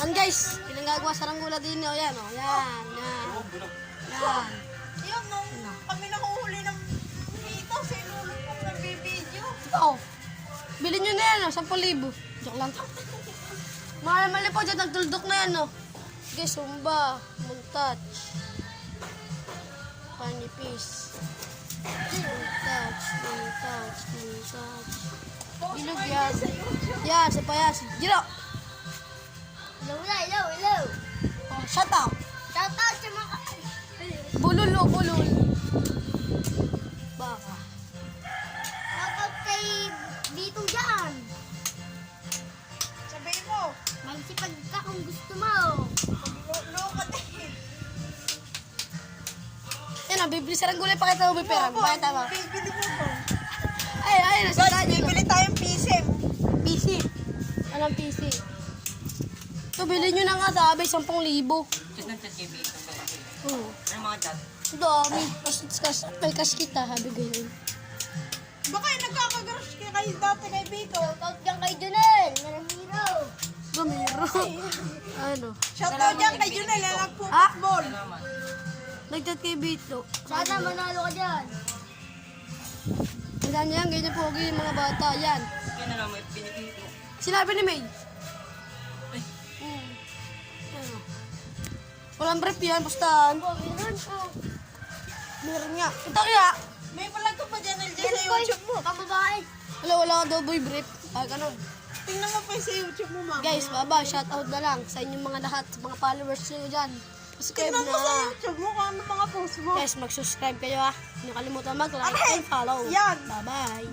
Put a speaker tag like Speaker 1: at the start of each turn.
Speaker 1: Yan guys, pinanggagawa sa ranggula din o yan o. Yan, yan. Yan.
Speaker 2: Yan, nung kami nakuhuli ng dito, sinulog kong nagbibideo.
Speaker 1: Oo. Bilhin nyo na yan o, 10,000. Joke lang. Mali po dyan, nagtuldok na yan o. Sige, Zumba, Montage. Panipis. Montage, montage, montage. Bilog yan. Yan, sa payas. Giro!
Speaker 3: Hello.
Speaker 1: Oh, shut up.
Speaker 3: Shout out sa mga...
Speaker 1: Bulol o, bulol. Baka.
Speaker 3: Shout out kay Dito dyan.
Speaker 2: Sabihin mo,
Speaker 3: Magsipag ka kung gusto mo.
Speaker 2: maglo ka din.
Speaker 1: Yan o, bibili sa ranggula, pakita mo may pera. Pakita mo.
Speaker 2: Bibili mo ba?
Speaker 1: Ay, nasa
Speaker 2: Guys,
Speaker 1: kanya.
Speaker 2: bibili tayong pisem.
Speaker 1: PC. Anong PC? Ito, bilhin nyo na nga sabi, 10,000.
Speaker 4: Chat ng chat KB.
Speaker 1: Oo.
Speaker 4: Ano mga chat?
Speaker 1: Ito, may cash kita, sabi ganyan.
Speaker 2: Baka yung nagkakagarush kayo dati kay Bito.
Speaker 3: Shout out dyan kay Junel. Maramiro.
Speaker 1: Gamiro. Ano?
Speaker 2: Shout out dyan kay Junel, yung nagpo-football.
Speaker 1: Nagchat kay Bito.
Speaker 3: Sana manalo ka dyan.
Speaker 1: Kailan yan, ganyan pogi yung mga bata. Yan.
Speaker 4: Kaya na lang, may pinipili.
Speaker 1: Sinabi ni May.
Speaker 4: Ay,
Speaker 1: Ano? Walang brief yan, basta.
Speaker 3: Oh, meron po.
Speaker 1: Meron nga. Ito kaya.
Speaker 2: May vlog ka pa dyan, LJ, sa
Speaker 3: Yes, boy.
Speaker 2: YouTube mo.
Speaker 3: Pambabae.
Speaker 1: Wala daw boy brief. Ah, ganun.
Speaker 2: Tingnan mo pa yung sa YouTube mo, mama.
Speaker 1: Guys, baba, shout out na lang sa inyong mga lahat, sa mga followers nyo dyan. Subscribe
Speaker 2: Tingnan mo sa
Speaker 1: na.
Speaker 2: YouTube mo kung ano mga post mo.
Speaker 1: Guys, mag-subscribe kayo ha. Huwag niyo kalimutan mag-like
Speaker 2: Aray!
Speaker 1: and follow.
Speaker 2: Yan.
Speaker 1: Bye-bye.